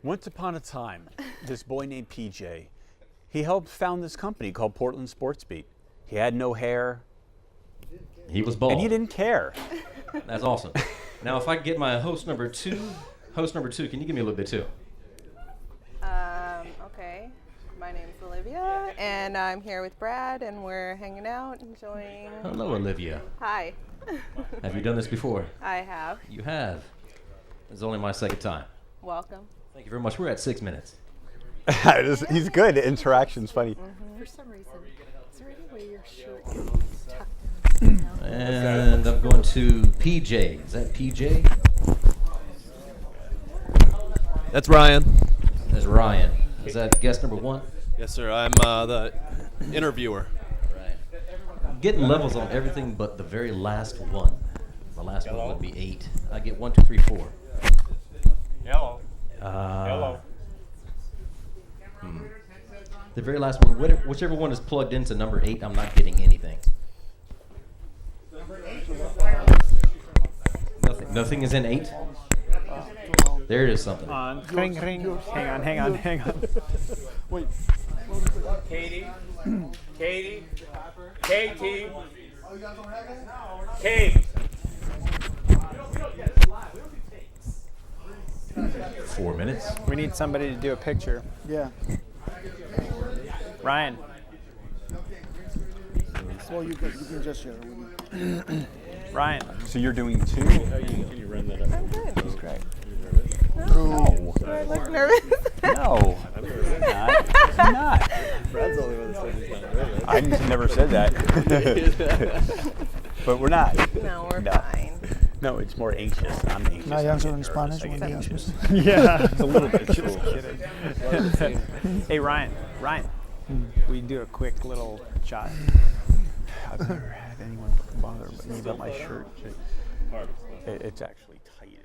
Once upon a time, this boy named PJ, he helped found this company called Portland SportsBeat. He had no hair. He was bald. And he didn't care. That's awesome. Now, if I get my host number two, can you give me a little bit too? Okay. My name's Olivia, and I'm here with Brad, and we're hanging out, enjoying. Hello, Olivia. Hi. Have you done this before? I have. You have. It's only my second time. Welcome. Thank you very much. We're at 6 minutes. He's good. Interaction's funny. For some reason, is there any way your shirt is tucked in? And I'm going to PJ. Is that PJ? That's Ryan. That's Ryan. Is that guest number one? Yes, sir. I'm the interviewer. Right. Getting levels on everything but the very last one. The last one would be 8. I get 1, 2, 3, 4. Hello. Hello. The very last one, whichever one is plugged into number 8, I'm not getting anything. Nothing is in 8? There it is something. Ring, ring. Hang on. Wait. Katie. Katie. Kate. 4 minutes. We need somebody to do a picture. Yeah. Ryan. Well, you can just share it with me. Ryan. So you're doing 2? Can you run that up? I'm good. That's great. No. Do I look nervous? No. I'm not. Brad's the only one that said he's not ready. I never said that. But we're not. No, we're No. fine. No, it's more anxious. I'm anxious. Can I answer in Spanish? When they ask me? Yeah, it's a little bit. Just kidding. Hey, Ryan. We do a quick little shot. I've never had anyone bother me about my shirt. It's actually tight.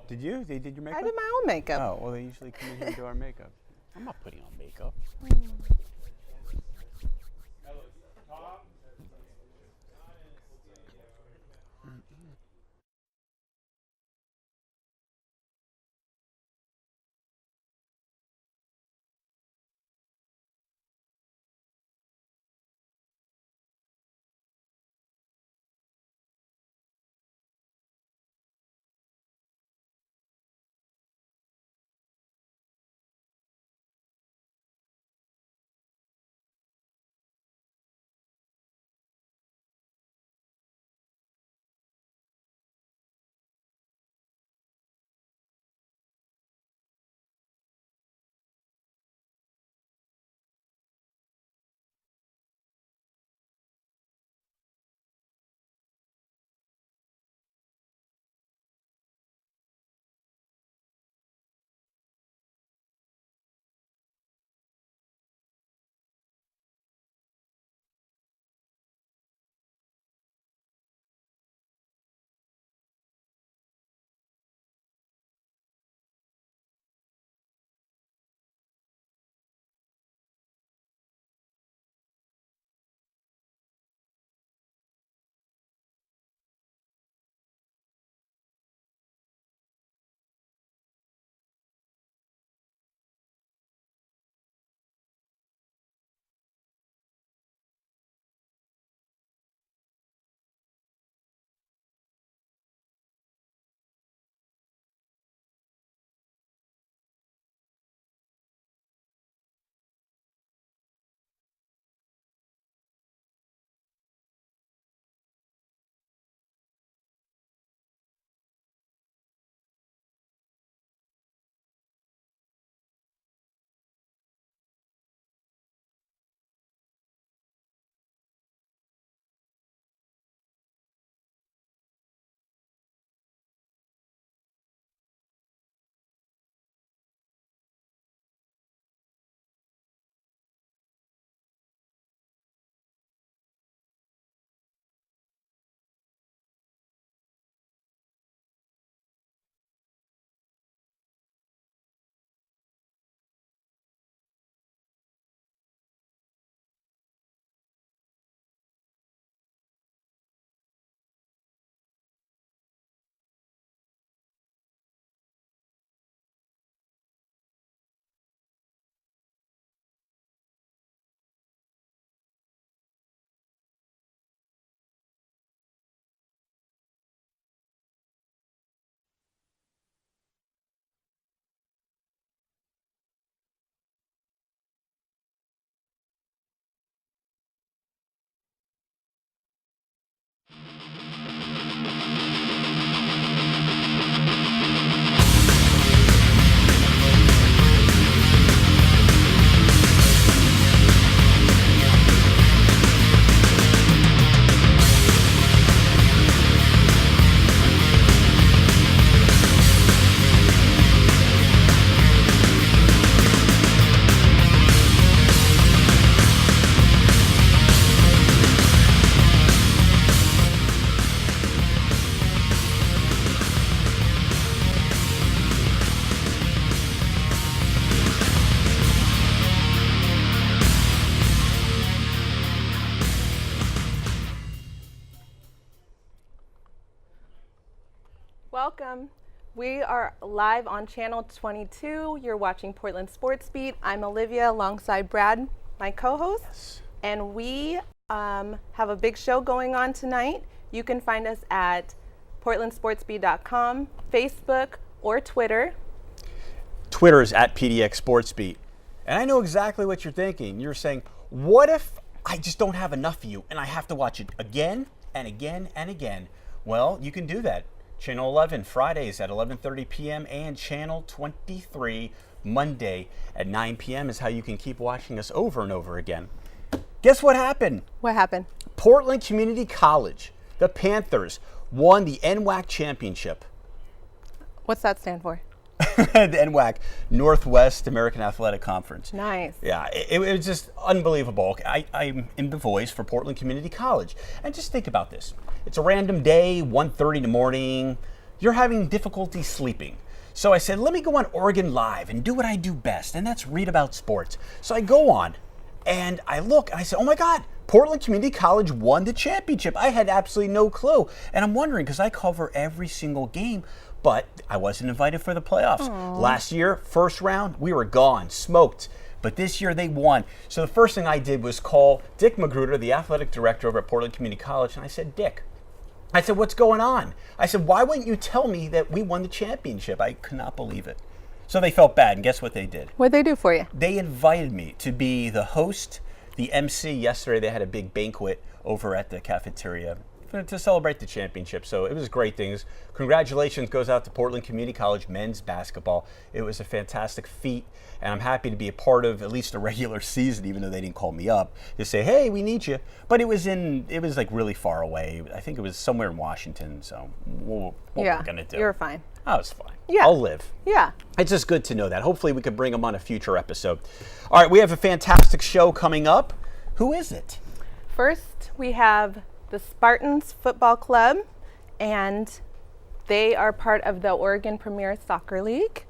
Did you? They did your makeup? I did my own makeup. Oh, well, they usually come in here and do our makeup. I'm not putting on makeup. Welcome. We are live on channel 22. You're watching Portland Sports Beat. I'm Olivia alongside Brad, my co-host. Yes. And we have a big show going on tonight. You can find us at portlandsportsbeat.com, Facebook, or Twitter. Twitter is at PDX SportsBeat. And I know exactly what you're thinking. You're saying, what if I just don't have enough of you and I have to watch it again and again and again? Well, you can do that. Channel 11 Fridays at 11:30 p.m. and Channel 23 Monday at 9 p.m. is how you can keep watching us over and over again. Guess what happened? What happened? Portland Community College, the Panthers, won the NWAC championship. What's that stand for? The NWAC, Northwest American Athletic Conference. Nice. Yeah, it was just unbelievable. I'm in the voice for Portland Community College. And just think about this. It's a random day, 1:30 in the morning. You're having difficulty sleeping. So I said, let me go on Oregon Live and do what I do best, and that's read about sports. So I go on, and I look, and I say, oh my God, Portland Community College won the championship. I had absolutely no clue. And I'm wondering, because I cover every single game, but I wasn't invited for the playoffs. Aww. Last year, first round, we were gone, smoked. But this year they won. So the first thing I did was call Dick Magruder, the athletic director over at Portland Community College, and I said, Dick, I said, what's going on? I said, why wouldn't you tell me that we won the championship? I could not believe it. So they felt bad, and guess what they did? What'd they do for you? They invited me to be the host, the MC. Yesterday they had a big banquet over at the cafeteria to celebrate the championship. So it was great things. Congratulations goes out to Portland Community College men's basketball. It was a fantastic feat, and I'm happy to be a part of at least a regular season, even though they didn't call me up to say, hey, we need you. But it was like really far away. I think it was somewhere in Washington, so what we're gonna do. You're fine. Oh, it's fine. Yeah. I'll live. Yeah. It's just good to know that. Hopefully we could bring them on a future episode. All right, we have a fantastic show coming up. Who is it? First, we have the Spartans Football Club, and they are part of the Oregon Premier Soccer League.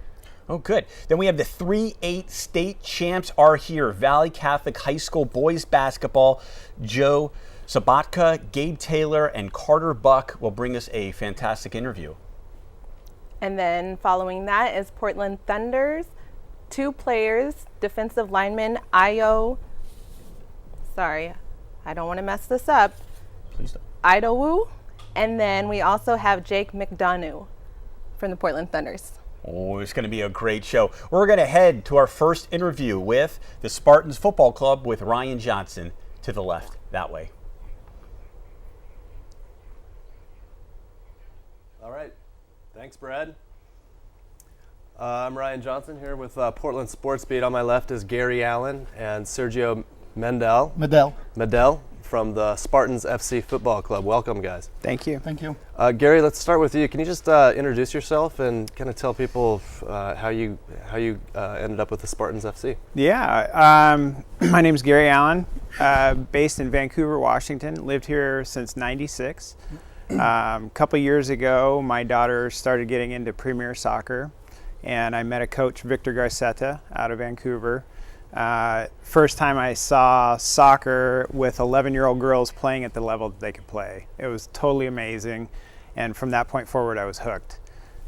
Oh, good. Then we have the 3-8 state champs are here. Valley Catholic High School boys basketball. Joe Sabatka, Gabe Taylor, and Carter Buck will bring us a fantastic interview. And then following that is Portland Thunder's 2 players, defensive lineman Idowu. Sorry, I don't want to mess this up. Please don't. Idowu. And then we also have Jake McDonough from the Portland Thunders. Oh, it's going to be a great show. We're going to head to our first interview with the Spartans Football Club with Ryan Johnson to the left, that way. All right. Thanks, Brad. I'm Ryan Johnson here with Portland Sports Beat. On my left is Gary Allen and Sergio Medel from the Spartans FC Football Club. Welcome, guys. Thank you. Thank you. Gary, let's start with you. Can you just introduce yourself and kind of tell people how you ended up with the Spartans FC? Yeah, my name's Gary Allen, based in Vancouver, Washington. Lived here since '96. A couple years ago, my daughter started getting into Premier Soccer, and I met a coach, Victor Garcetta, out of Vancouver. First time I saw soccer with 11-year-old girls playing at the level that they could play. It was totally amazing, and from that point forward, I was hooked.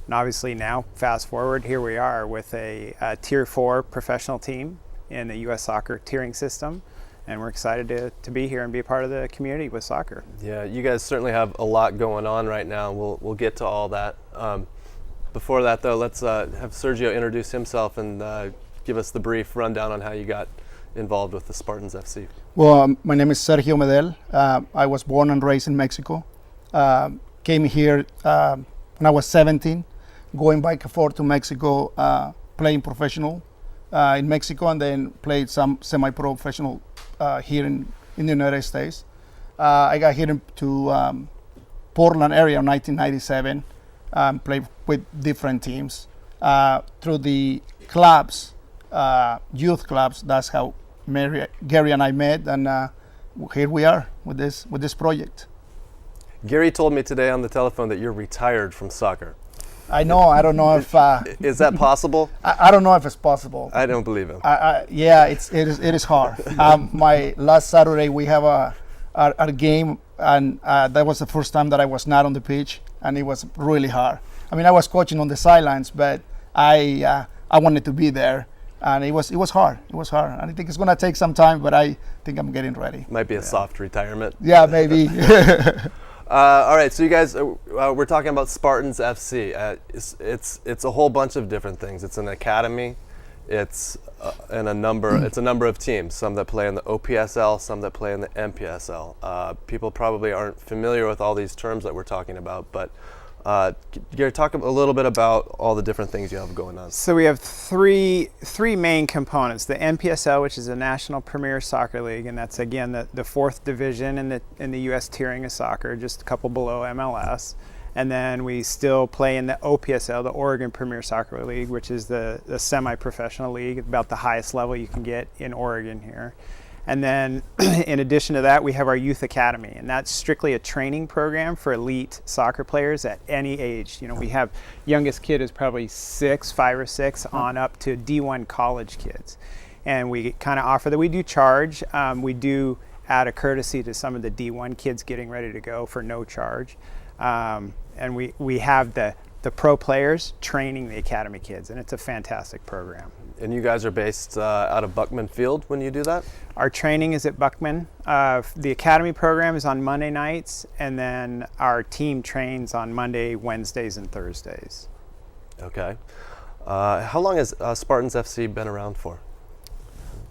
And obviously now, fast forward, here we are with a Tier 4 professional team in the U.S. soccer tiering system, and we're excited to be here and be a part of the community with soccer. Yeah, you guys certainly have a lot going on right now. We'll get to all that. Before that, though, let's have Sergio introduce himself and give us the brief rundown on how you got involved with the Spartans FC. Well, my name is Sergio Medel. I was born and raised in Mexico. Came here when I was 17, going back and forth to Mexico, playing professional in Mexico, and then played some semi-professional here in the United States. I got here to Portland area in 1997, played with different teams. Through the clubs, youth clubs, that's how Gary and I met, and here we are with this project. Gary told me today on the telephone that you're retired from soccer. I know. I don't know if is that possible? I don't know if it's possible. I don't believe him. Yeah, it is hard. My last Saturday we have a game, and that was the first time that I was not on the pitch, and it was really hard. I mean, I was coaching on the sidelines, but I wanted to be there, and it was hard. It was hard, and I think it's going to take some time, but I think I'm getting ready. Might be a soft retirement. Yeah, maybe. All right, so you guys, we're talking about Spartans FC. It's a whole bunch of different things. It's an academy. It's a number of teams. Some that play in the OPSL, some that play in the MPSL. People probably aren't familiar with all these terms that we're talking about, but Gary, talk a little bit about all the different things you have going on. So we have three main components: the MPSL, which is the National Premier Soccer League, and that's again the fourth division in the U.S. tiering of soccer, just a couple below MLS. And then we still play in the OPSL, the Oregon Premier Soccer League, which is the semi-professional league, about the highest level you can get in Oregon here. And then in addition to that, we have our youth academy, and that's strictly a training program for elite soccer players at any age. You know, we have youngest kid is probably 5 or 6 on up to D1 college kids. And we kind of offer that. We do charge. We do add a courtesy to some of the D1 kids getting ready to go for no charge. And we have the pro players training the academy kids, and it's a fantastic program. And you guys are based out of Buckman Field when you do that? Our training is at Buckman. The academy program is on Monday nights, and then our team trains on Monday, Wednesdays, and Thursdays. Okay. How long has Spartans FC been around for?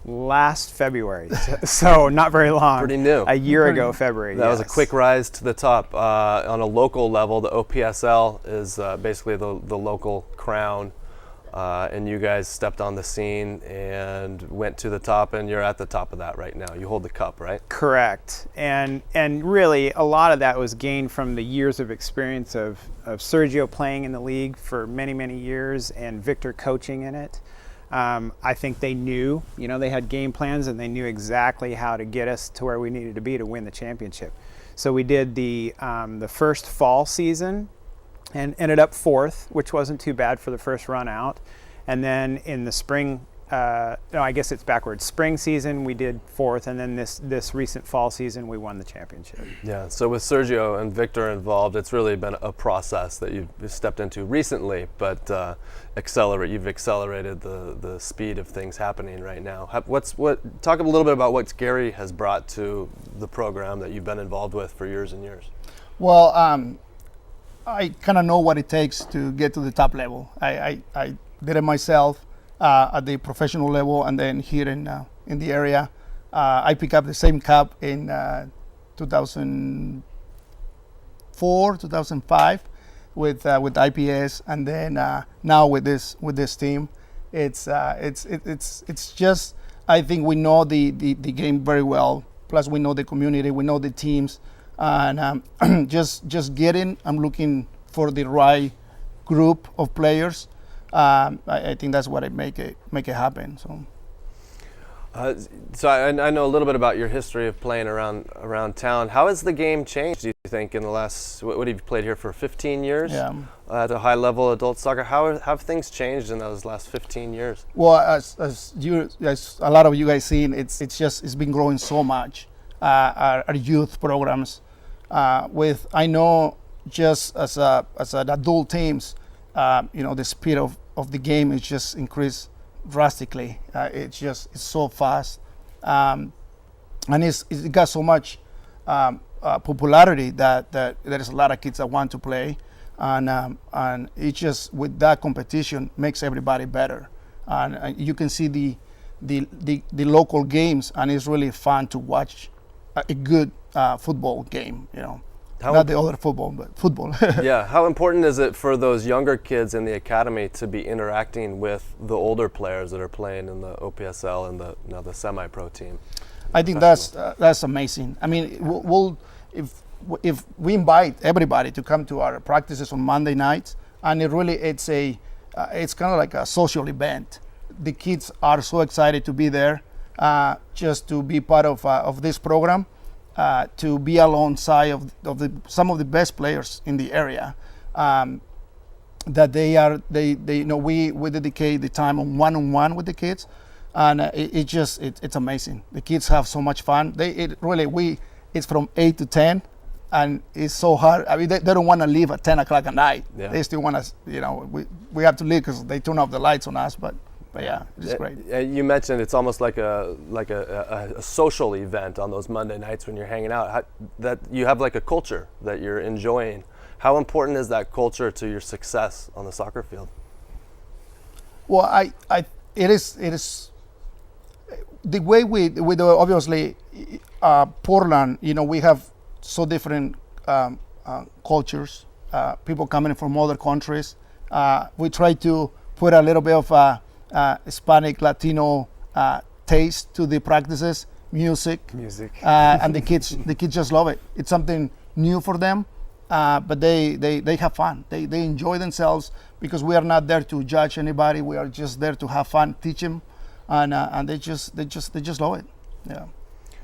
Last February, so not very long. Pretty new. A year ago, February. That was a quick rise to the top. On a local level, the OPSL is basically the local crown, and you guys stepped on the scene and went to the top, and you're at the top of that right now. You hold the cup, right? Correct. And really, a lot of that was gained from the years of experience of Sergio playing in the league for many, many years, and Victor coaching in it. I think they knew, they had game plans, and they knew exactly how to get us to where we needed to be to win the championship. So we did the first fall season and ended up 4th, which wasn't too bad for the first run out. And then in the spring, I guess it's backwards. Spring season we did 4th, and then this recent fall season we won the championship. Yeah. So with Sergio and Victor involved, it's really been a process that you've stepped into recently, but you've accelerated the speed of things happening right now. Talk a little bit about what Gary has brought to the program that you've been involved with for years and years. Well, I kind of know what it takes to get to the top level. I did it myself at the professional level, and then here in the area. I picked up the same cup in 2004, 2005 with IPS, and then now with this team. It's just, I think we know the game very well. Plus we know the community, we know the teams, and just getting. I'm looking for the right group of players. I think that's what I make it happen. So I know a little bit about your history of playing around town. How has the game changed, do you think, in the last, what have you played here for, 15 years? Yeah. At a high level adult soccer. How have things changed in those last 15 years? Well, as a lot of you guys seen, it's been growing so much. Our youth programs, I know just as an adult teams, the speed of the game is just increased drastically. It's so fast, and it got so much popularity that there's a lot of kids that want to play, and it just, with that competition, makes everybody better, and you can see the local games, and it's really fun to watch a good football game. Not the other football, but football. Yeah. How important is it for those younger kids in the academy to be interacting with the older players that are playing in the OPSL and the semi-pro team? I think that's amazing. I mean, if we invite everybody to come to our practices on Monday nights, and it's kind of like a social event. The kids are so excited to be there, just to be part of this program. To be alongside of some of the best players in the area, that we dedicate the time on one-on-one with the kids, and it's amazing. The kids have so much fun. It's from 8 to 10, and it's so hard. I mean, they don't want to leave at 10 o'clock at night. Yeah. They still want to, we have to leave because they turn off the lights on us. But yeah, it's great. You mentioned it's almost like a social event on those Monday nights when you're hanging out. That you have like a culture that you're enjoying. How important is that culture to your success on the soccer field? Well, it is the way we do. Obviously, Portland. We have so different cultures. People coming from other countries. We try to put a little bit of Hispanic, Latino taste to the practices, music, and the kids just love it. It's something new for them, but they have fun. They enjoy themselves because we are not there to judge anybody. We are just there to have fun, teach them, and they just love it. Yeah.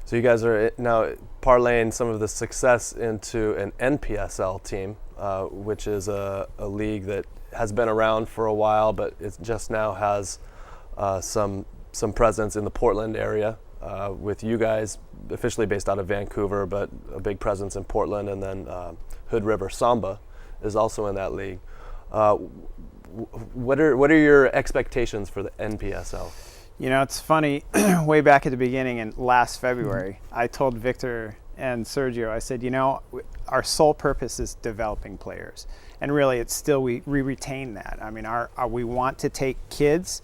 So you guys are now parlaying some of the success into an NPSL team, which is a league that has been around for a while, but it just now has some presence in the Portland area, with you guys officially based out of Vancouver, but a big presence in Portland, and then Hood River Samba is also in that league. What are your expectations for the NPSL? It's funny. Way back at the beginning in last February, I told Victor and Sergio, I said, our sole purpose is developing players. And really, it's still, we retain that. I mean, we want to take kids,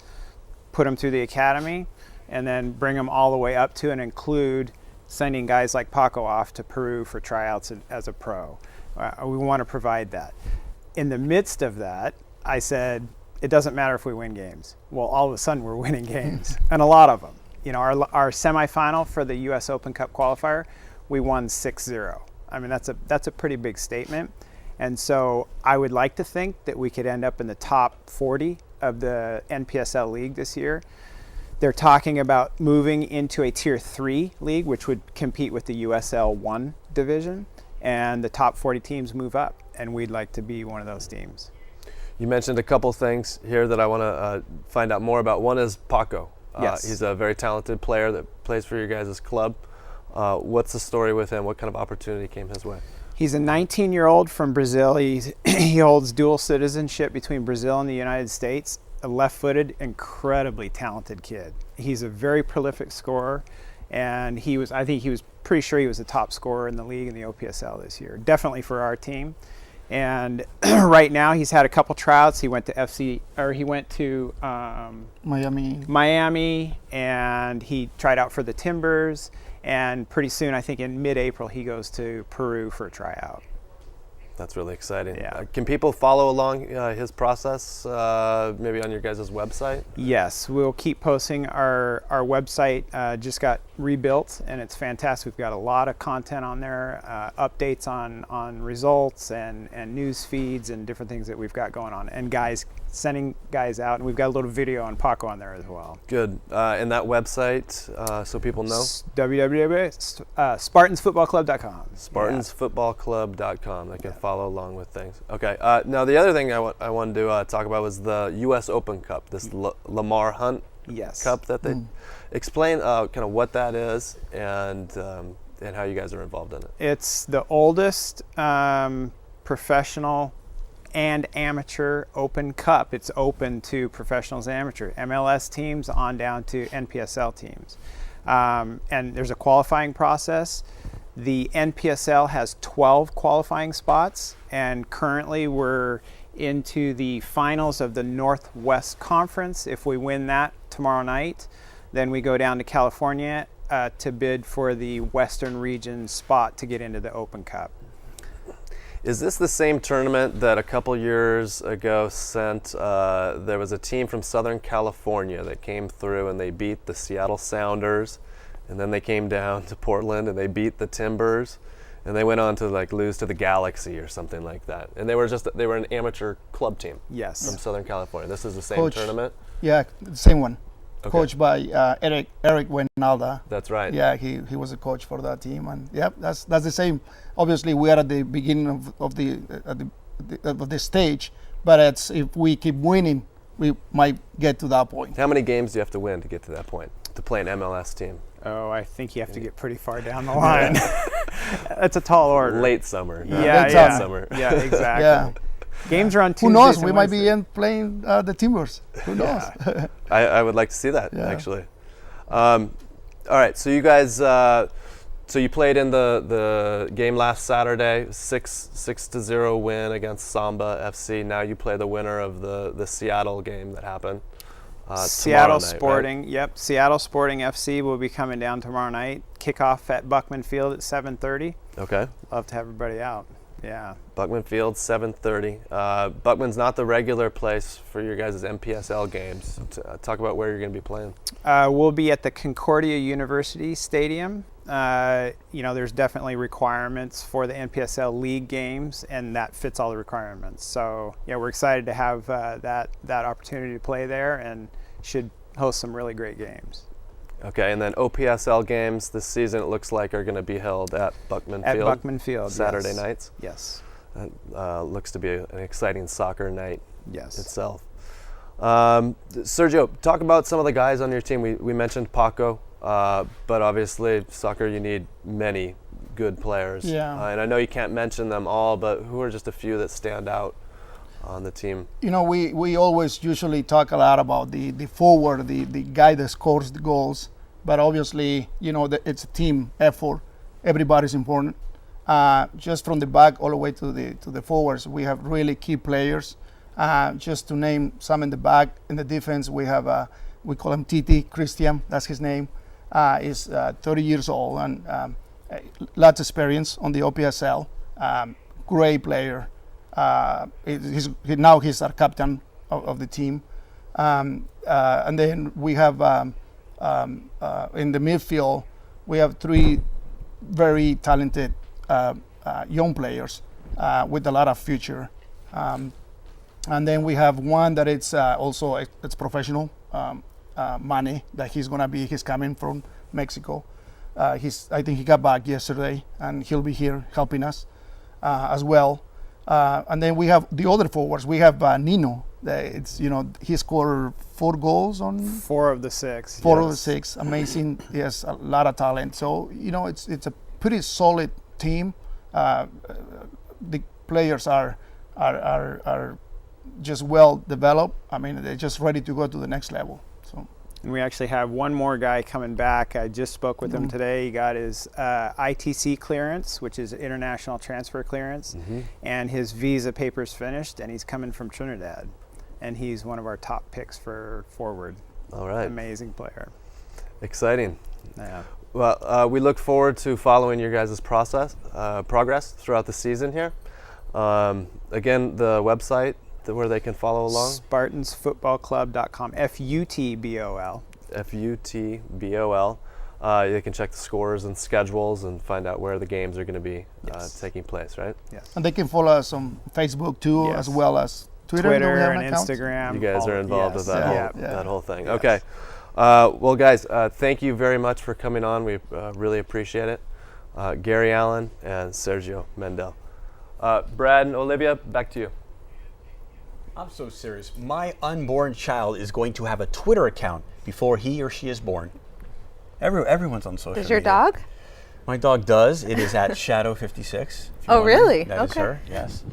put them through the academy, and then bring them all the way up to and include sending guys like Paco off to Peru for tryouts as a pro. We want to provide that. In the midst of that, I said, it doesn't matter if we win games. Well, all of a sudden, we're winning games, and a lot of them. Our semifinal for the U.S. Open Cup qualifier, we won 6-0. I mean, that's a pretty big statement. And so I would like to think that we could end up in the top 40 of the NPSL league this year. They're talking about moving into a Tier 3 league, which would compete with the USL 1 division, and the top 40 teams move up, and we'd like to be one of those teams. You mentioned a couple things here that I want to find out more about. One is Paco. Yes. He's a very talented player that plays for your guys' club. What's the story with him? What kind of opportunity came his way? He's a 19-year-old from Brazil. He holds dual citizenship between Brazil and the United States. A left-footed, incredibly talented kid. He's a very prolific scorer, and I think he was pretty sure he was the top scorer in the league in the OPSL this year, definitely for our team. And right now he's had a couple tryouts. He went to Miami, and he tried out for the Timbers. And pretty soon, I think in mid-April, he goes to Peru for a tryout. That's really exciting. Yeah. Can people follow along his process, maybe on your guys' website? Yes, we'll keep posting. Our website just got rebuilt, and it's fantastic. We've got a lot of content on there, updates on results and news feeds and different things that we've got going on, and sending guys out. And we've got a little video on Paco on there as well. Good. And that website, so people know? www.spartansfootballclub.com. Spartansfootballclub.com. They can follow along with things. Okay. Now, the other thing I wanted to talk about was the U.S. Open Cup, this Lamar Hunt Cup that they explain kind of what that is and how you guys are involved in it. It's the oldest professional and amateur Open Cup. It's open to professionals and amateur MLS teams on down to NPSL teams. And there's a qualifying process. The NPSL has 12 qualifying spots, and currently we're into the finals of the Northwest Conference. If we win that tomorrow night, then we go down to California to bid for the Western region spot to get into the Open Cup. Is this the same tournament that a couple years ago there was a team from Southern California that came through and they beat the Seattle Sounders, and then they came down to Portland and they beat the Timbers, and they went on to lose to the Galaxy or something like that. And they were an amateur club team. Yes. From Southern California. This is the same tournament? Yeah, the same one. Okay. Coached by Eric Wijnaldum. That's right. Yeah, he was a coach for that team, and yep, that's the same. Obviously, we are at the beginning of the stage, but if we keep winning, we might get to that point. How many games do you have to win to get to that point? to play an MLS team? Oh, I think you have to get pretty far down the line. That's a tall order. Late summer. Yeah. Summer. Yeah, exactly. Yeah. Games are on Tuesdays. Who knows? and We might be Wednesdays. playing the Timbers. Who knows? I would like to see that, Yeah. actually. All right, so you guys, so you played in the game last Saturday, 6-0 win against Samba FC. Now you play the winner of the Seattle game that happened. Seattle tomorrow night, Sporting, right? Yep. Seattle Sporting FC will be coming down tomorrow night. Kickoff at Buckman Field at 7:30. Okay. Love to have everybody out. Yeah. Buckman Field, 7:30. Buckman's not the regular place for your guys' MPSL games. Talk about where you're going to be playing. We'll be at the Concordia University Stadium. There's definitely requirements for the NPSL League games, and that fits all the requirements. So, yeah, we're excited to have that opportunity to play there, and should host some really great games. Okay, and then OPSL games this season, it looks like, are going to be held at Buckman Field. At Buckman Field, Saturday yes. nights. Yes. That looks to be an exciting soccer night Yes. itself. Sergio, talk about some of the guys on your team. We mentioned Paco, but obviously soccer, you need many good players. Yeah. And I know you can't mention them all, but who are just a few that stand out on the team? We always usually talk a lot about the forward, the guy that scores the goals. But obviously, it's a team effort. Everybody's important. Just from the back all the way to the forwards, we have really key players. Just to name some in the back, in the defense, we have we call him Titi Christian. That's his name. He's 30 years old and lots of experience on the OPSL. Great player. Now he's our captain of the team. And then we have in the midfield, we have 3 very talented young players with a lot of future. And then we have one that it's also it's professional, Mane, that he's coming from Mexico. I think he got back yesterday, and he'll be here helping us as well. And then we have the other forwards. We have Nino. He scored 4 goals on 4 of the 6. 4 of the 6. Amazing. He has a lot of talent. So it's a pretty solid team. The players are just well developed. I mean, they're just ready to go to the next level. So. And we actually have one more guy coming back. I just spoke with him today. He got his ITC clearance, which is international transfer clearance, and his visa papers finished, and he's coming from Trinidad. And he's one of our top picks for forward. All right. Amazing player. Exciting. Yeah. Well, we look forward to following your guys' progress throughout the season here. Again, the website where they can follow along? SpartansFootballClub.com. FUTBOL. FUTBOL. They can check the scores and schedules and find out where the games are going to be taking place, right? Yes. And they can follow us on Facebook too, as well as Twitter. Twitter Do we have an and account? Instagram. You guys are involved with that that whole thing. Yes. Okay. Well, guys, thank you very much for coming on. We really appreciate it. Gary Allen and Sergio Mendel. Brad and Olivia, back to you. I'm so serious. My unborn child is going to have a Twitter account before he or she is born. Everyone's on social media. Does your dog? My dog does. It is at Shadow56. Oh, really? That is her, yes.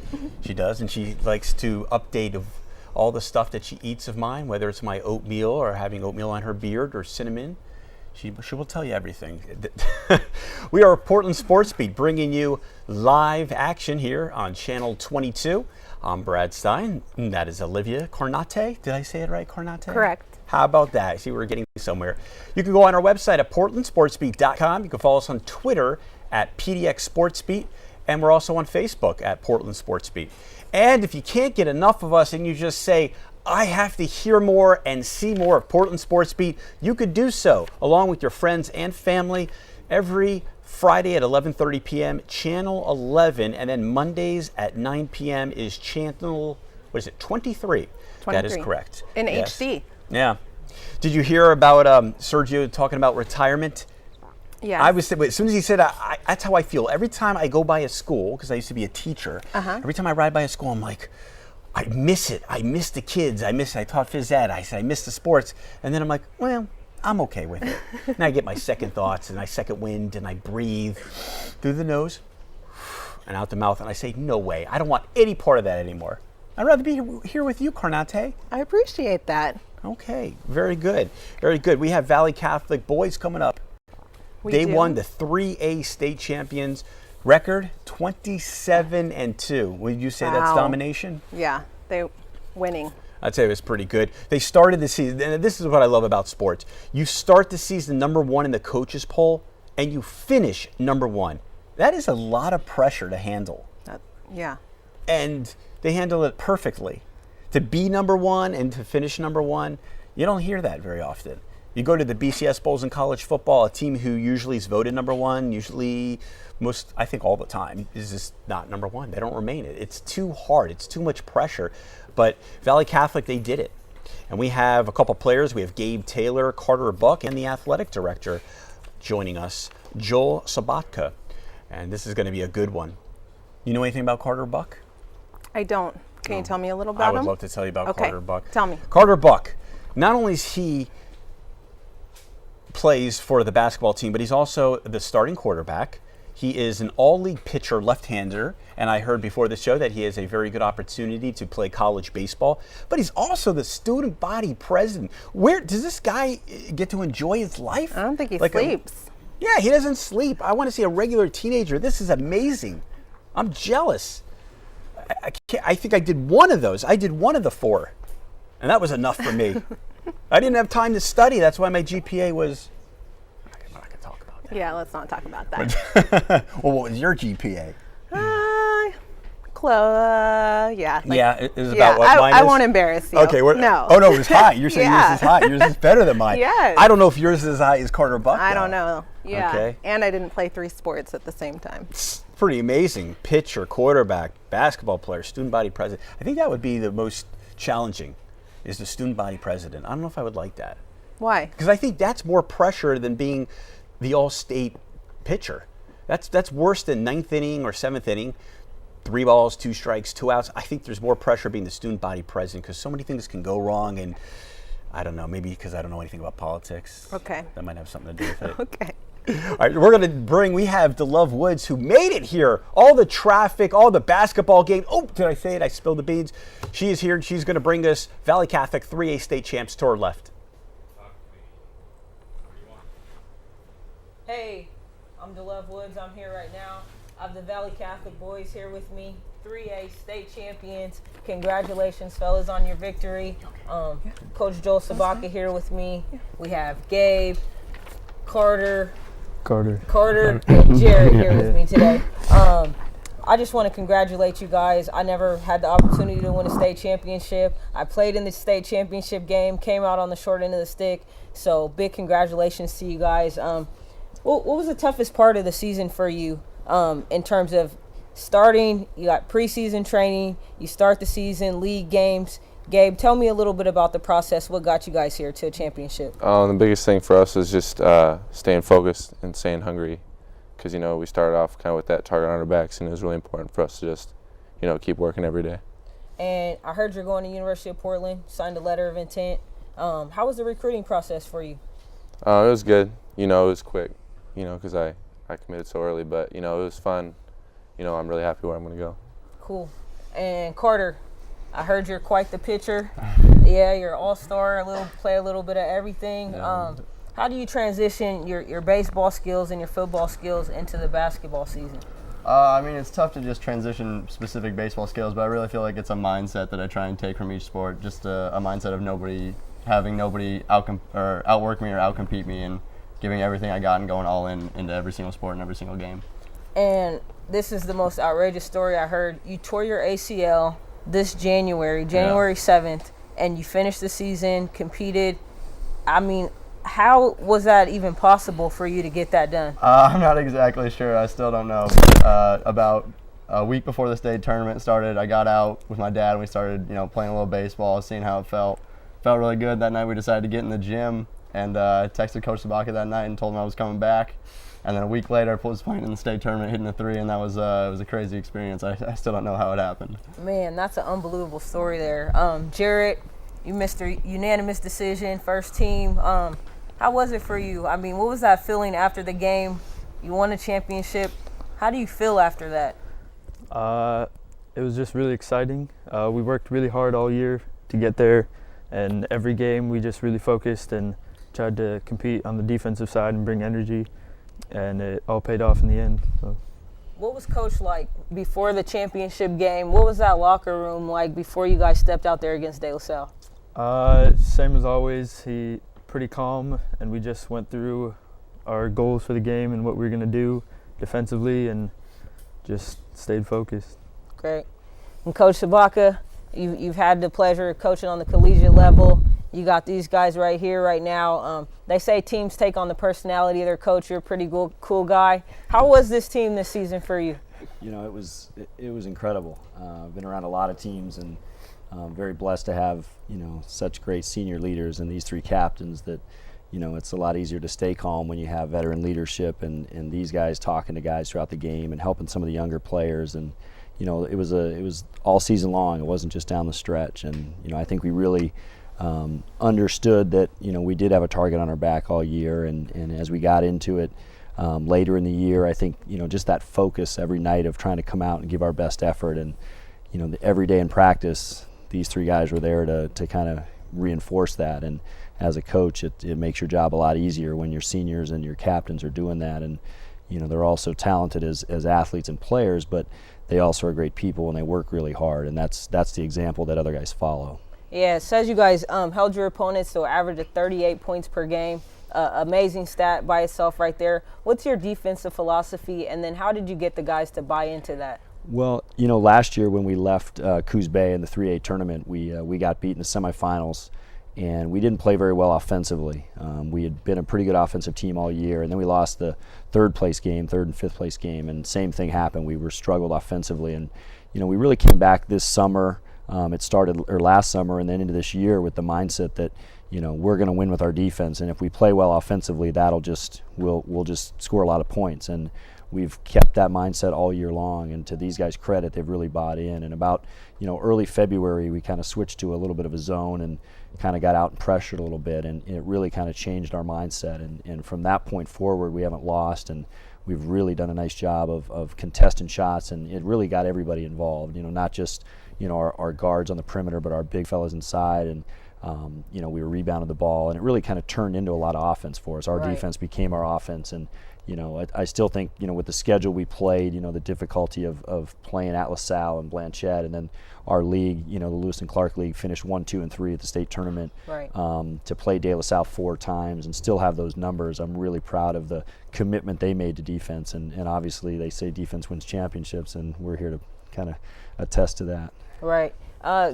She does, and she likes to update of all the stuff that she eats of mine, whether it's my oatmeal or having oatmeal on her beard or cinnamon. She will tell you everything. We are Portland SportsBeat, bringing you live action here on Channel 22. I'm Brad Stein, and that is Olivia Cornate. Did I say it right, Cornate? Correct. How about that? See, we're getting somewhere. You can go on our website at portlandsportsbeat.com. You can follow us on Twitter at PDX and we're also on Facebook at Portland SportsBeat. And if you can't get enough of us and you just say, I have to hear more and see more of Portland SportsBeat, you could do so along with your friends and family every Friday at 11:30 p.m., Channel 11, and then Mondays at 9 p.m. is Channel, 23? That is correct. In Yes. HD. Yeah. Did you hear about Sergio talking about retirement? Yeah. I was as soon as he said, that's how I feel. Every time I go by a school, because I used to be a teacher, every time I ride by a school, I'm like, I miss it. I miss the kids. I taught phys ed. I miss the sports. And then I'm like, well, I'm okay with it. And I get my second thoughts and I second wind and I breathe through the nose and out the mouth and I say, no way, I don't want any part of that anymore. I'd rather be here with you, Carnate. I appreciate that. Okay, very good, very good. We have Valley Catholic boys coming up. They won the 3A state champions. Record 27-2. Would you say that's domination? Yeah, they winning. I'd say it was pretty good. They started the season, and this is what I love about sports. You start the season number 1 in the coaches poll, and you finish number 1. That is a lot of pressure to handle. Yeah. And they handle it perfectly. To be number 1 and to finish number 1, you don't hear that very often. You go to the BCS Bowls in college football, a team who usually is voted number 1, I think all the time, is just not number 1. They don't remain it. It's too hard. It's too much pressure. But Valley Catholic, they did it. And we have a couple players. We have Gabe Taylor, Carter Buck, and the athletic director joining us, Joel Sabatka. And this is going to be a good one. You know anything about Carter Buck? I don't. Can you tell me a little about him? I would love to tell you about Carter Buck. Tell me. Carter Buck, not only is he plays for the basketball team, but he's also the starting quarterback. He is an all-league pitcher, left-hander, and I heard before the show that he has a very good opportunity to play college baseball. But he's also the student body president. Where does this guy get to enjoy his life? I don't think he sleeps. Yeah, he doesn't sleep. I want to see a regular teenager. This is amazing. I'm jealous. I think I did one of those. I did one of the 4, and that was enough for me. I didn't have time to study. That's why my GPA was. I'm not going to talk about that. Yeah, let's not talk about that. Well, what was your GPA? Yeah. Yeah, it was about what mine is? I won't embarrass you. Okay. No. Oh, no, it was high. You're saying yours is high. Yours is better than mine. Yes. I don't know if yours is as high as Carter Buck. I don't know. Yeah. Okay. And I didn't play 3 sports at the same time. Pretty amazing. Pitcher, quarterback, basketball player, student body president. I think that would be the most challenging, is the student body president. I don't know if I would like that. Why? Because I think that's more pressure than being the all-state pitcher. That's worse than 9th inning or 7th inning. 3 balls, 2 strikes, 2 outs. I think there's more pressure being the student body president because so many things can go wrong, and I don't know, maybe because I don't know anything about politics. Okay. That might have something to do with it. Okay. All right, we have DeLove Woods, who made it here. All the traffic, all the basketball game. Oh, did I say it? I spilled the beans. She is here, and she's going to bring us Valley Catholic 3A state champs to her left. Hey, I'm DeLove Woods. I'm here right now. I have the Valley Catholic boys here with me, 3A state champions. Congratulations, fellas, on your victory. Coach Joel Sabaka here with me. We have Gabe, Carter, and Jared here with me today. I just want to congratulate you guys. I never had the opportunity to win a state championship. I played in the state championship game, came out on the short end of the stick. So big congratulations to you guys. What was the toughest part of the season for you in terms of starting? You got preseason training, you start the season, league games. Gabe, tell me a little bit about the process. What got you guys here to a championship? The biggest thing for us is just staying focused and staying hungry, because we started off kind of with that target on our backs, and it was really important for us to just keep working every day. And I heard you're going to University of Portland, signed a letter of intent. How was the recruiting process for you? It was good. It was quick, because I committed so early, but it was fun. I'm really happy where I'm going to go. Cool. And Carter, I heard you're quite the pitcher. Yeah, you're an all-star, play a little bit of everything. Yeah. How do you transition your baseball skills and your football skills into the basketball season? It's tough to just transition specific baseball skills, but I really feel like it's a mindset that I try and take from each sport. Just a mindset of having nobody outwork me or outcompete me, and giving everything I got and going all in into every single sport and every single game. And this is the most outrageous story I heard. You tore your ACL this January 7th, and you finished the season, competed. How was that even possible for you to get that done? I'm not exactly sure. I still don't know. But, about a week before the state tournament started, I got out with my dad and we started, playing a little baseball, seeing how it felt. Felt really good. That night we decided to get in the gym, and I texted Coach Sabaka that night and told him I was coming back. And then a week later, I was playing in the state tournament, hitting a 3, and that was it was a crazy experience. I still don't know how it happened. Man, that's an unbelievable story there. Jared, you missed a unanimous decision, first team. How was it for you? I mean, what was that feeling after the game? You won a championship. How do you feel after that? It was just really exciting. We worked really hard all year to get there, and every game we just really focused and tried to compete on the defensive side and bring energy, and it all paid off in the end. So. What was Coach like before the championship game? What was that locker room like before you guys stepped out there against De La Salle? Same as always. He pretty calm, and we just went through our goals for the game and what we were going to do defensively, and just stayed focused. Great. And Coach Sabaka, you've had the pleasure of coaching on the collegiate level. You got these guys right here, right now. They say teams take on the personality of their coach. You're a pretty cool guy. How was this team this season for you? You know, it was incredible. I've been around a lot of teams, and very blessed to have, you know, such great senior leaders and these three captains that, you know, it's a lot easier to stay calm when you have veteran leadership and these guys talking to guys throughout the game and helping some of the younger players. And, you know, it was all season long. It wasn't just down the stretch. And, you know, I think we really understood that, you know, we did have a target on our back all year. And as we got into it later in the year, I think, you know, just that focus every night of trying to come out and give our best effort. And, you know, every day in practice, these three guys were there to kind of reinforce that. And as a coach, it makes your job a lot easier when your seniors and your captains are doing that. And, you know, they're also talented as athletes and players, but they also are great people and they work really hard. And that's the example that other guys follow. Yeah, it says you guys held your opponents to an average of 38 points per game. Amazing stat by itself right there. What's your defensive philosophy, and then how did you get the guys to buy into that? Well, you know, last year when we left Coos Bay in the 3A tournament, we got beat in the semifinals, and we didn't play very well offensively. We had been a pretty good offensive team all year, and then we lost the third and fifth place game, and same thing happened. We were struggled offensively, and, you know, we really came back this summer. It started last summer and then into this year with the mindset that, you know, we're going to win with our defense, and if we play well offensively, we'll just score a lot of points. And we've kept that mindset all year long, and to these guys' credit, they've really bought in. And about, you know, early February, we kind of switched to a little bit of a zone and kind of got out and pressured a little bit, and it really kind of changed our mindset. And from that point forward, we haven't lost, and we've really done a nice job of contesting shots, and it really got everybody involved. You know, not just, you know, our guards on the perimeter, but our big fellas inside, and you know, we were rebounding the ball, and it really kind of turned into a lot of offense for us. Our defense became our offense, and, you know, I still think, you know, with the schedule we played, you know, the difficulty of playing at LaSalle and Blanchette, and then our league, you know, the Lewis and Clark League finished 1, 2, and 3 at the state tournament. Right. To play De La Salle 4 times and still have those numbers, I'm really proud of the commitment they made to defense, and obviously they say defense wins championships, and we're here to kind of attest to that. Right.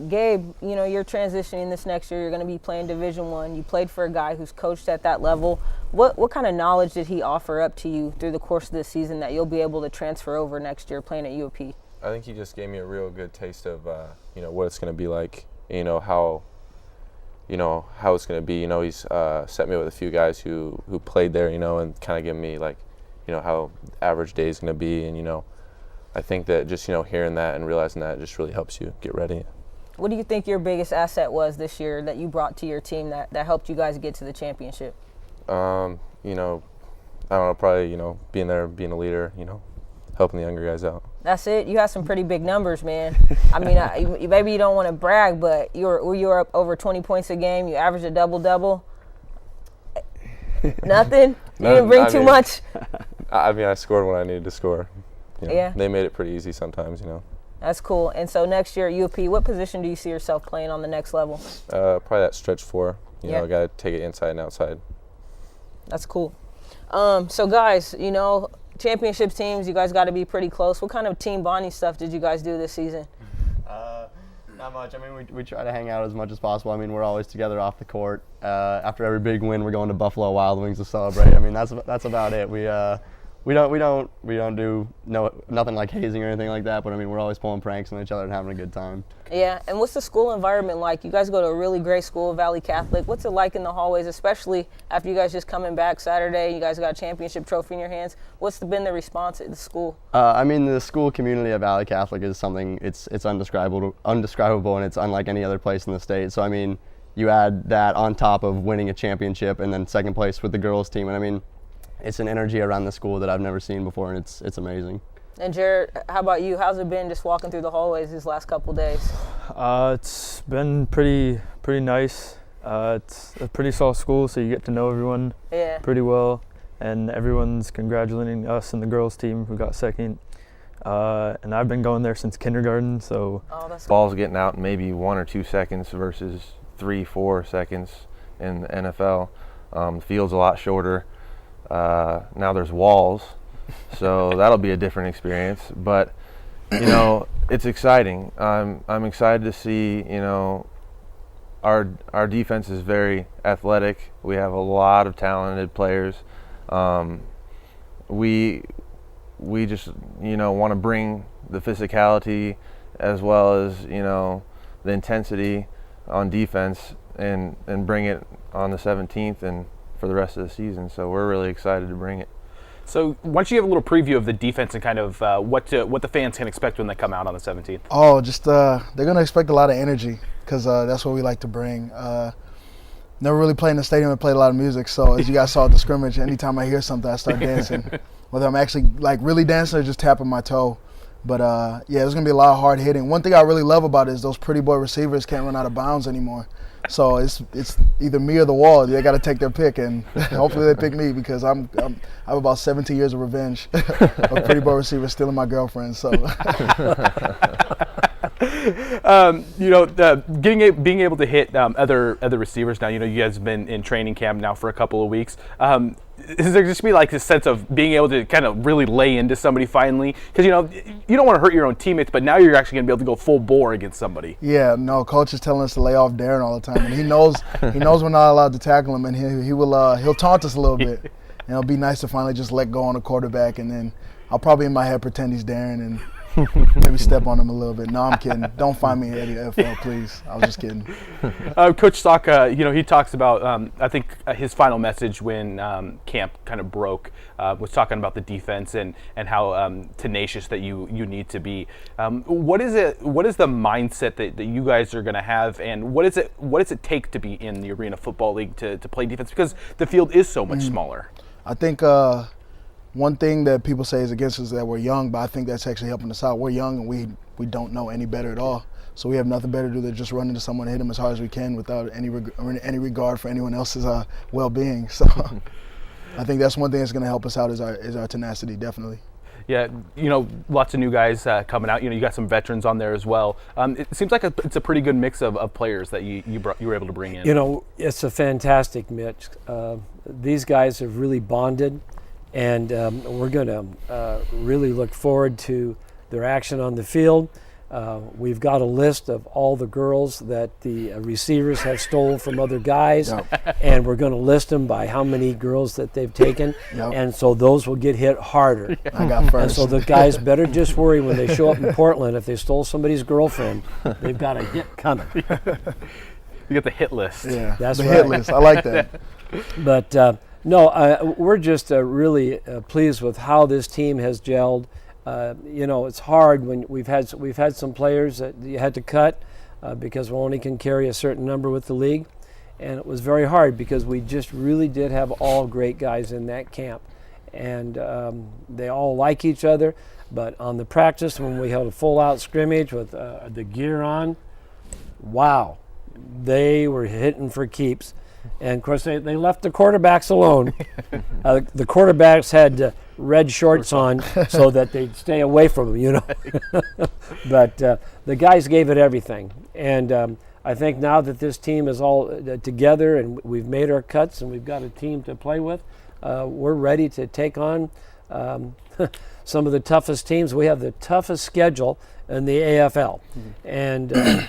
Gabe, you know, you're transitioning this next year. You're going to be playing Division I. You played for a guy who's coached at that level. What kind of knowledge did he offer up to you through the course of this season that you'll be able to transfer over next year playing at UOP? I think he just gave me a real good taste of, you know, what it's going to be like, you know, how it's going to be. You know, he's set me with a few guys who played there, you know, and kind of given me, like, you know, how average day is going to be. And, you know, I think that just, you know, hearing that and realizing that just really helps you get ready. What do you think your biggest asset was this year that you brought to your team that helped you guys get to the championship? You know, I don't know, probably, you know, being there, being a leader, you know, helping the younger guys out. That's it? You have some pretty big numbers, man. I mean, maybe you don't want to brag, but you were up over 20 points a game. You averaged a double-double. Nothing? You didn't bring too much? I mean, I scored when I needed to score. You know, yeah. They made it pretty easy sometimes, you know. That's cool. And so next year at UOP, what position do you see yourself playing on the next level? Probably that stretch 4. You know, I got to take it inside and outside. That's cool. So guys, you know, championship teams, you guys got to be pretty close. What kind of team bonding stuff did you guys do this season? Not much. I mean, we try to hang out as much as possible. I mean, we're always together off the court. After every big win, we're going to Buffalo Wild Wings to celebrate. I mean, that's about it. We don't do nothing like hazing or anything like that, but I mean, we're always pulling pranks on each other and having a good time. Yeah, and what's the school environment like? You guys go to a really great school, Valley Catholic. What's it like in the hallways, especially after you guys just coming back Saturday, you guys got a championship trophy in your hands? What's been the response at the school? I mean, the school community at Valley Catholic is something, it's undescribable, and it's unlike any other place in the state. So I mean, you add that on top of winning a championship and then second place with the girls team. And I mean, it's an energy around the school that I've never seen before, and it's amazing. And Jared, how about you? How's it been just walking through the hallways these last couple days? It's been pretty nice. It's a pretty small school, so you get to know everyone pretty well, and everyone's congratulating us and the girls team who got second. And I've been going there since kindergarten, so ball's getting out in maybe 1 or 2 seconds versus 3-4 seconds in the NFL. The field's a lot shorter. Now there's walls, so that'll be a different experience. But you know, it's exciting. I'm excited to see, you know, our defense is very athletic. We have a lot of talented players. We just, you know, want to bring the physicality as well as, you know, the intensity on defense and bring it on the 17th and for the rest of the season. So we're really excited to bring it. So why don't you give a little preview of the defense and kind of what the fans can expect when they come out on the 17th? Oh, just they're going to expect a lot of energy because that's what we like to bring. Never really played in the stadium and played a lot of music, so as you guys saw at the scrimmage, anytime I hear something, I start dancing. Whether I'm actually like really dancing or just tapping my toe. But yeah, there's going to be a lot of hard hitting. One thing I really love about it is those pretty boy receivers can't run out of bounds anymore. So it's either me or the wall. They got to take their pick, and hopefully they pick me because I have about 17 years of revenge of pretty boy receivers stealing my girlfriend. So. You know, being able to hit other receivers now. You know, you guys have been in training camp now for a couple of weeks. Is there just be like this sense of being able to kind of really lay into somebody finally? Because, you know, you don't want to hurt your own teammates, but now you're actually going to be able to go full bore against somebody. Yeah, no, coach is telling us to lay off Darren all the time, and he knows we're not allowed to tackle him, and he'll taunt us a little bit, and it'll be nice to finally just let go on the quarterback, and then I'll probably in my head pretend he's Darren and maybe step on him a little bit. No, I'm kidding. Don't find me at the NFL, please. I was just kidding. Coach Stock, you know, he talks about, I think his final message when camp kind of broke was talking about the defense and how tenacious that you need to be. What is the mindset that you guys are going to have, and what does it take to be in the Arena Football League to play defense? Because the field is so much smaller. I think one thing that people say is against us is that we're young, but I think that's actually helping us out. We're young and we don't know any better at all. So we have nothing better to do than just run into someone and hit them as hard as we can without any regard for anyone else's well-being. So I think that's one thing that's going to help us out is our tenacity, definitely. Yeah, you know, lots of new guys coming out. You know, you got some veterans on there as well. It seems like it's a pretty good mix of players that you were able to bring in. You know, it's a fantastic mix. These guys have really bonded. And we're going to really look forward to their action on the field. We've got a list of all the girls that the receivers have stolen from other guys, and we're going to list them by how many girls that they've taken, and so those will get hit harder. I got first. And so the guys better just worry when they show up in Portland. If they stole somebody's girlfriend, they've got a hit coming. You got the hit list. Yeah, that's the right. hit list. I like that. But no, we're just really pleased with how this team has gelled. You know, it's hard when we've had some players that you had to cut because we only can carry a certain number with the league, and it was very hard because we just really did have all great guys in that camp, and they all like each other. But on the practice, when we held a full-out scrimmage with the gear on, wow, they were hitting for keeps. And, of course, they left the quarterbacks alone. The quarterbacks had red shorts on so that they'd stay away from them, you know. But the guys gave it everything. And I think now that this team is all together and we've made our cuts and we've got a team to play with, we're ready to take on some of the toughest teams. We have the toughest schedule in the AFL. And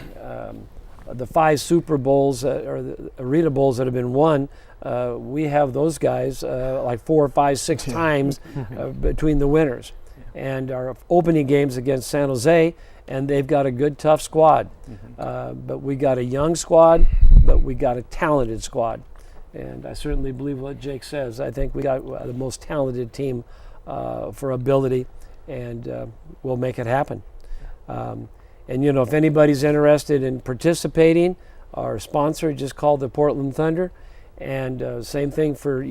the 5 Super Bowls or the Arena Bowls that have been won, we have those guys like 4, 5, 6 times between the winners. And our opening games against San Jose, and they've got a good, tough squad. But we got a young squad, but we got a talented squad. And I certainly believe what Jake says. I think we got the most talented team for ability, and we'll make it happen. And, you know, if anybody's interested in participating, our sponsor. Just call the Portland Thunder. And same thing for,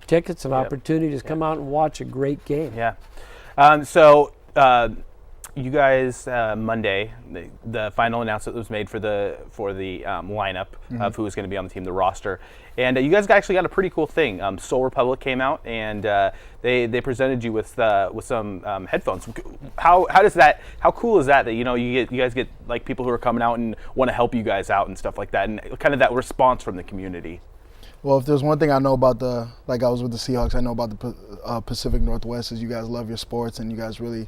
tickets and opportunities to come out and watch a great game. Yeah. You guys Monday, the final announcement was made for the lineup of who was going to be on the team, the roster, and you guys actually got a pretty cool thing. Soul Republic came out and they presented you with some headphones. How cool is that you guys get like people who are coming out and want to help you guys out and stuff like that, and kind of that response from the community. Well, if there's one thing I know about I was with the Seahawks, I know about the Pacific Northwest is you guys love your sports and you guys really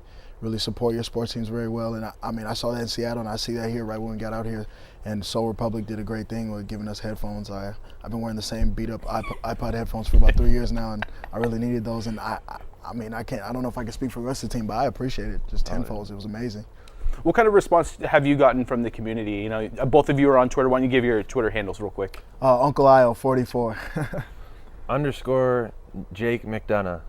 support your sports teams very well. And I saw that in Seattle and I see that here right when we got out here. And Soul Republic did a great thing with giving us headphones. I've been wearing the same beat up iPod headphones for about 3 years now, and I really needed those. And I don't know if I can speak for the rest of the team, but I appreciate it just tenfold. It was amazing. What kind of response have you gotten from the community? Both of you are on Twitter. Why don't you give your Twitter handles real quick? Uncle Io 44. _Jake McDonough.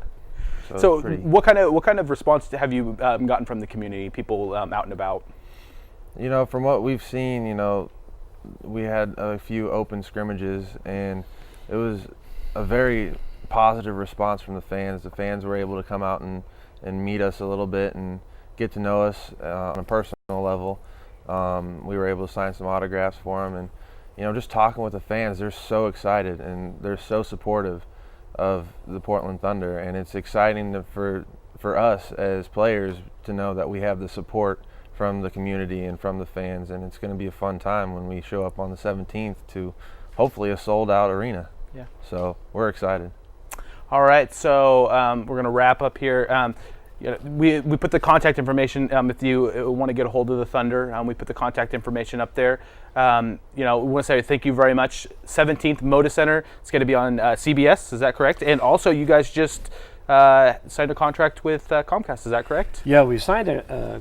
So what kind of response have you gotten from the community, people out and about? From what we've seen, we had a few open scrimmages, and it was a very positive response from the fans. The fans were able to come out and meet us a little bit and get to know us on a personal level. We were able to sign some autographs for them, and just talking with the fans, they're so excited and they're so supportive of the Portland Thunder, and it's exciting for us as players to know that we have the support from the community and from the fans, and it's going to be a fun time when we show up on the 17th to hopefully a sold-out arena. Yeah. So we're excited. All right, so we're going to wrap up here. We put the contact information, if you want to get a hold of the Thunder, we put the contact information up there. We want to say thank you very much. 17th Moda Center, it's going to be on CBS, is that correct? And also you guys just signed a contract with Comcast, is that correct? Yeah, we signed a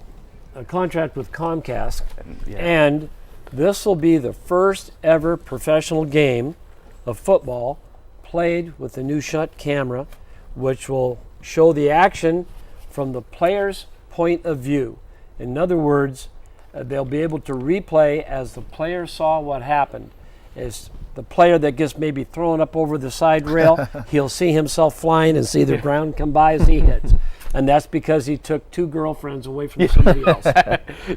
contract with Comcast, and this will be the first ever professional game of football played with the new shunt camera, which will show the action from the player's point of view. In other words, they'll be able to replay as the player saw what happened. As the player that gets maybe thrown up over the side rail, he'll see himself flying and see the ground come by as he hits. And that's because he took 2 girlfriends away from somebody else.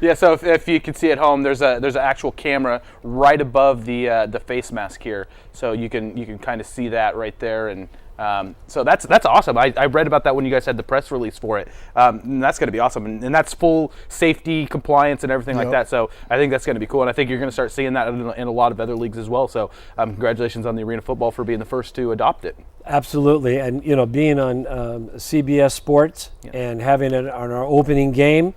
Yeah, so if you can see at home, there's an actual camera right above the face mask here, so you can kind of see that right there, and so that's awesome. I read about that when you guys had the press release for it. And that's going to be awesome, and that's full safety compliance and everything like that. So I think that's going to be cool, and I think you're going to start seeing that in a lot of other leagues as well. So congratulations on the Arena Football for being the first to adopt it. Absolutely, and being on CBS Sports and having it on our opening game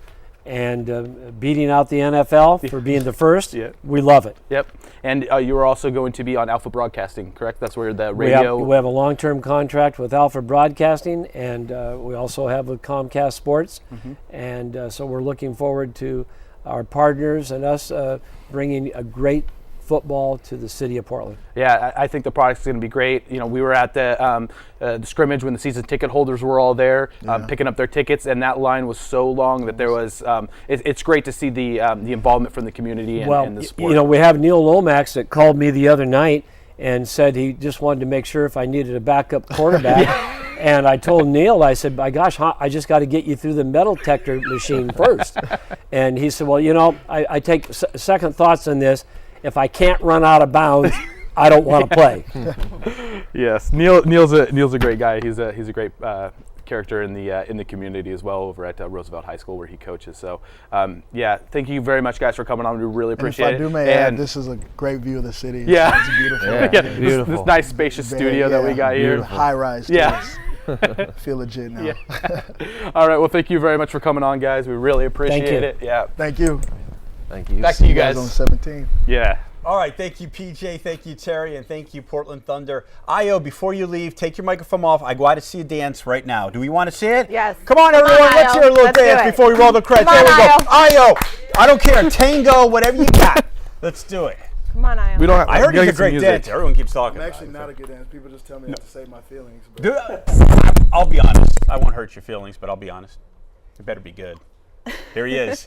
and beating out the NFL for being the first, we love it. Yep, and you are also going to be on Alpha Broadcasting, correct? That's where the radio... We have a long-term contract with Alpha Broadcasting, and we also have with Comcast Sports, and so we're looking forward to our partners and us bringing a great football to the city of Portland. Yeah, I think the product's going to be great. We were at the scrimmage when the season ticket holders were all there picking up their tickets, and that line was so long that there was. It's great to see the involvement from the community and the sport. We have Neil Lomax that called me the other night and said he just wanted to make sure if I needed a backup quarterback. And I told Neil, I said, "My gosh, I just got to get you through the metal detector machine first." And he said, "Well, I take second thoughts on this. If I can't run out of bounds, I don't want to play." Yes, Neil's a great guy. He's a great character in the community as well over at Roosevelt High School where he coaches. So thank you very much, guys, for coming on. We really appreciate it. If I do may add, this is a great view of the city. Yeah, it's beautiful. Beautiful. This nice spacious studio that we got here. High rise. Yeah. Feel legit now. All right. Well, thank you very much for coming on, guys. We really appreciate it. Yeah. Thank you. Thank you. Back to you guys on 17. Yeah. All right, thank you, PJ, thank you, Terry, and thank you, Portland Thunder. Io, before you leave, take your microphone off. I got to see a dance right now. Do we want to see it? Yes. Come on, everyone, let's hear a little dance before we roll the credits. There we go. Io, I don't care, tango, whatever you got. Let's do it. Come on, Io. I heard he's a great dance. Everyone keeps talking I'm about actually it. not a good dance. People just tell me I have to save my feelings. I'll be honest. I won't hurt your feelings, but I'll be honest. It better be good. Here he is.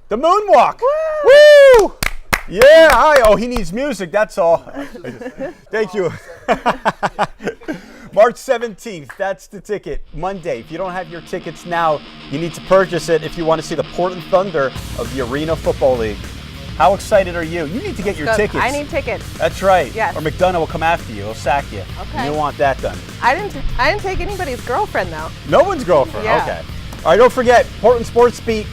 The moonwalk. Woo! Yeah, hi. Oh, he needs music, that's all. Thank you. March 17th, that's the ticket. Monday. If you don't have your tickets now, you need to purchase it if you want to see the Portland Thunder of the Arena Football League. How excited are you? You need to get your tickets. I need tickets. That's right. Yes. Or McDonough will come after you. He'll sack you. Okay. You don't want that done. I didn't take anybody's girlfriend though. No one's girlfriend. Yeah. Okay. All right, don't forget, Portland Sports Beat,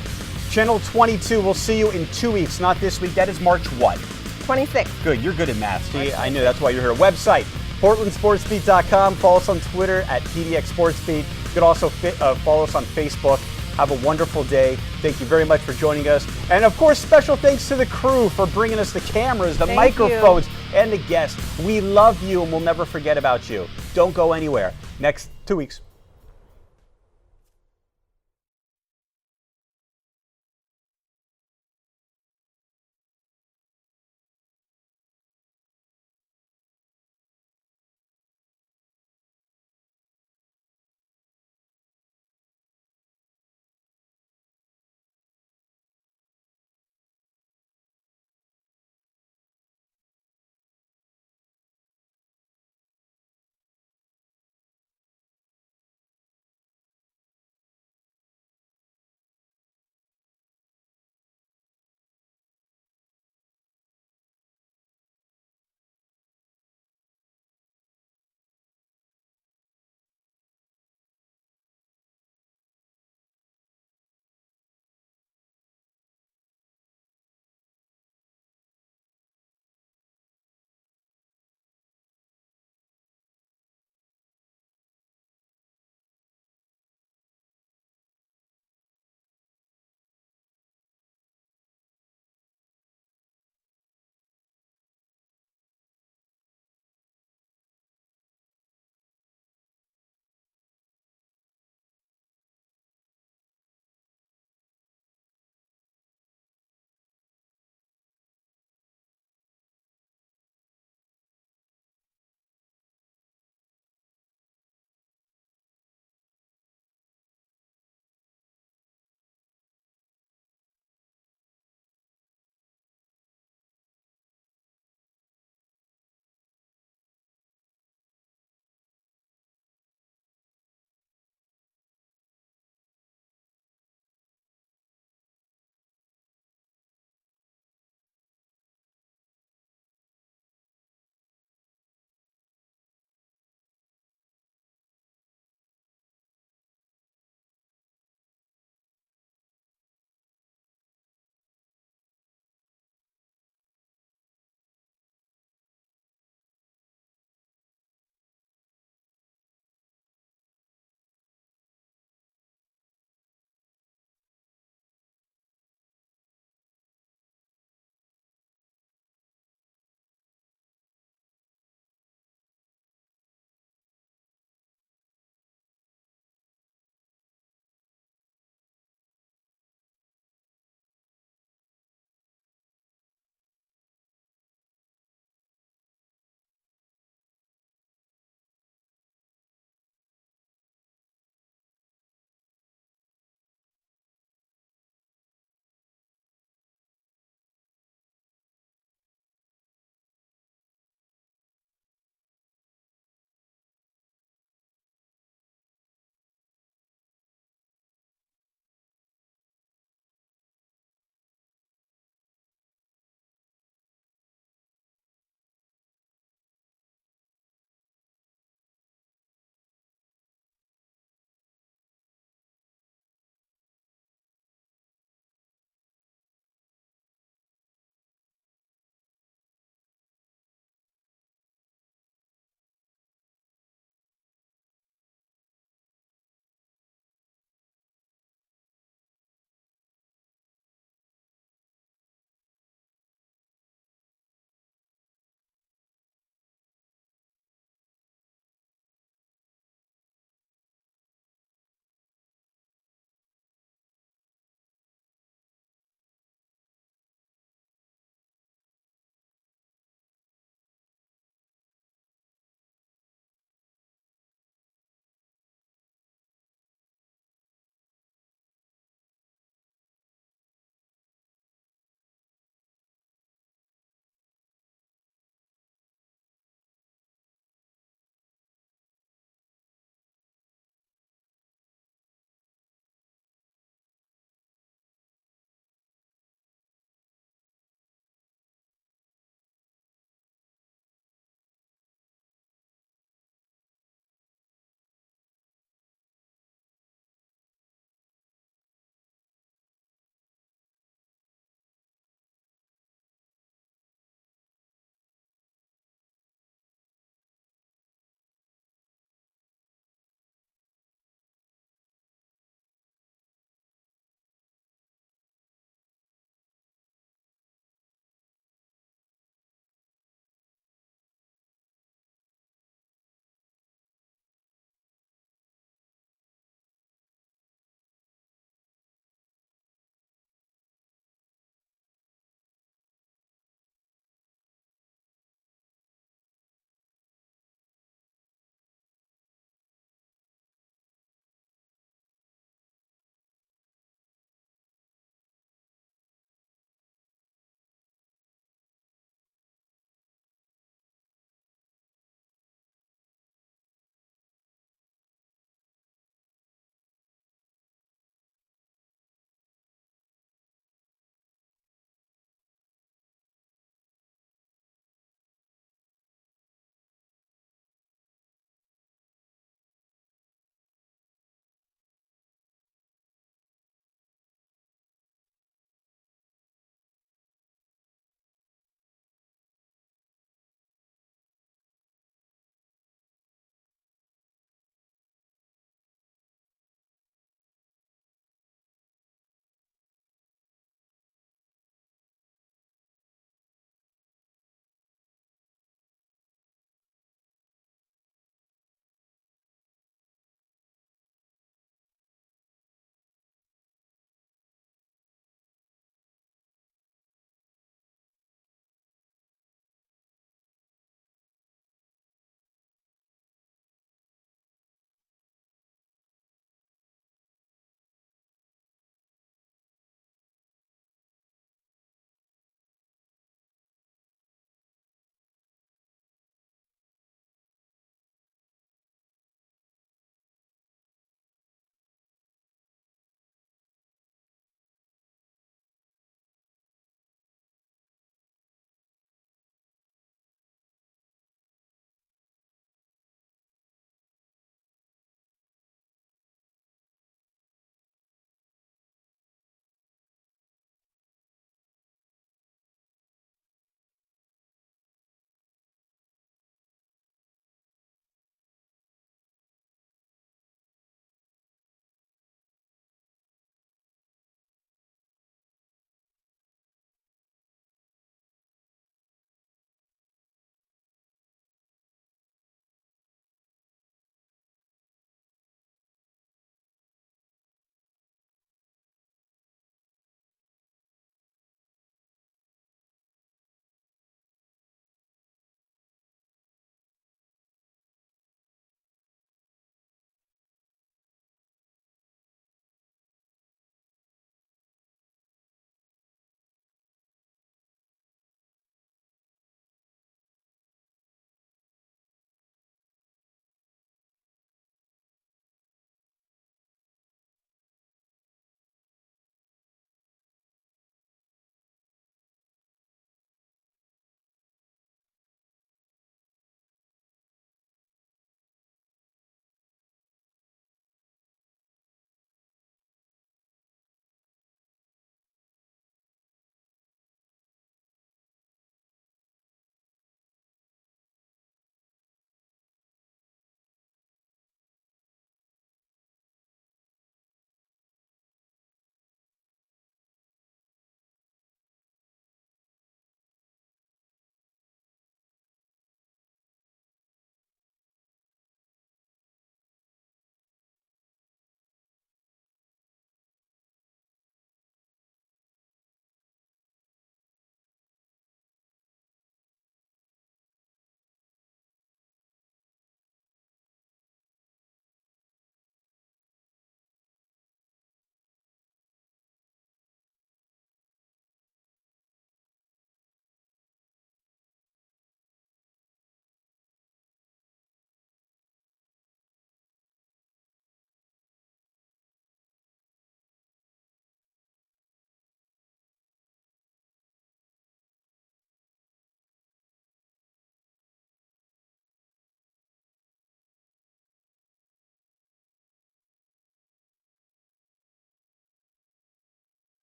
Channel 22. We'll see you in 2 weeks, not this week. That is March what? 26th. Good. You're good at math. See, I knew that's why you're here. Website, portlandsportsbeat.com. Follow us on Twitter at PDX You can also follow us on Facebook. Have a wonderful day. Thank you very much for joining us. And of course, special thanks to the crew for bringing us the cameras, the microphones, and the guests. We love you and we'll never forget about you. Don't go anywhere. Next 2 weeks.